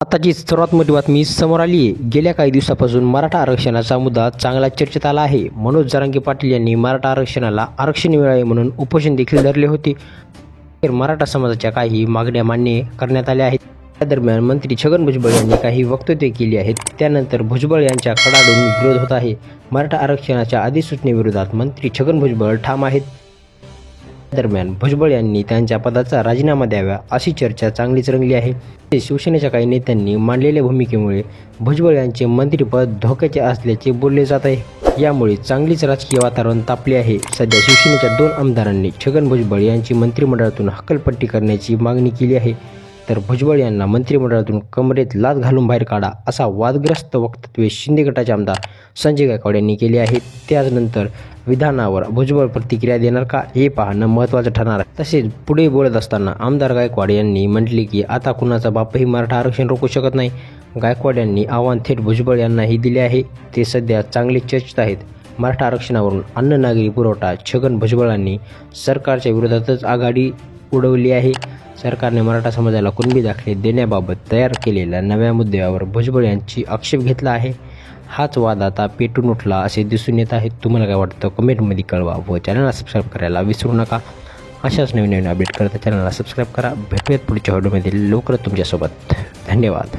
आताची सर्वात मोठी बातमी समोर आली आहे. गेल्या काही दिवसापासून मराठा आरक्षणाचा मुद्दा चांगला चर्चेत आला आहे. मनोज जरांगे पाटील यांनी मराठा आरक्षणाला आरक्षण मिळावे म्हणून उपोषण देखील धरले होते. तर मराठा समाजाच्या काही मागण्या मान्य करण्यात आल्या आहेत. त्या दरम्यान मंत्री छगन भुजबळ यांनी काही वक्तव्ये केली आहेत. त्यानंतर भुजबळ यांच्या कडाडून विरोध होत आहे. मराठा आरक्षणाच्या अधिसूचनेविरोधात मंत्री छगन भुजबळ ठाम आहेत. दरम्यान भुजबळ यांनी त्यांच्या पदाचा राजीनामा द्यावा अशी चर्चा चांगलीच रंगली आहे. शिवसेनेच्या काही नेत्यांनी मांडलेल्या भूमिकेमुळे भुजबळ यांचे मंत्रिपद धोक्याचे असल्याचे बोलले जात आहे. यामुळे चांगलीच राजकीय वातावरण तापले आहे. सध्या शिवसेनेच्या 2 आमदारांनी छगन भुजबळ यांची मंत्रिमंडळातून हकालपट्टी करण्याची मागणी केली आहे. तर भुजबळ यांना मंत्रिमंडळातून कमरेत लाथ घालून बाहेर काढा असा वादग्रस्त वक्तव्य शिंदे गटाचे आमदार संजय गायकवाड यांनी केले आहे. त्यानंतर विधानावर भुजबळ प्रतिक्रिया देणार का हे पाहणं महत्त्वाचं ठरणार आहे. तसेच पुढे बोलत असताना आमदार गायकवाड यांनी म्हटले की आता कुणाचा बापही मराठा आरक्षण रोखू शकत नाही. गायकवाड यांनी आव्हान थेट भुजबळ यांनाही दिले आहे. ते सध्या चांगले चर्चेत आहेत. मराठा आरक्षणावरून अन्न नागरी पुरवठा छगन भुजबळांनी सरकारच्या विरोधातच आघाडी उडवली आहे. सरकारने मराठा समाजाला कुणबी दाखले देण्याबाबत तयार केलेल्या नव्या मुद्द्यावर भुजबळ यांची आक्षेप घेतला आहे. हाच वाद आता पेटून उठला असे दिसून येत आहे. तुम्हाला काय वाटतं कमेंटमध्ये कळवा व चॅनलला सबस्क्राईब करायला विसरू नका. अशाच नवीन अपडेट करता चॅनलला सबस्क्राईब करा. भेटूयात पुढच्या व्हिडिओमध्ये लवकरच तुमच्यासोबत. धन्यवाद.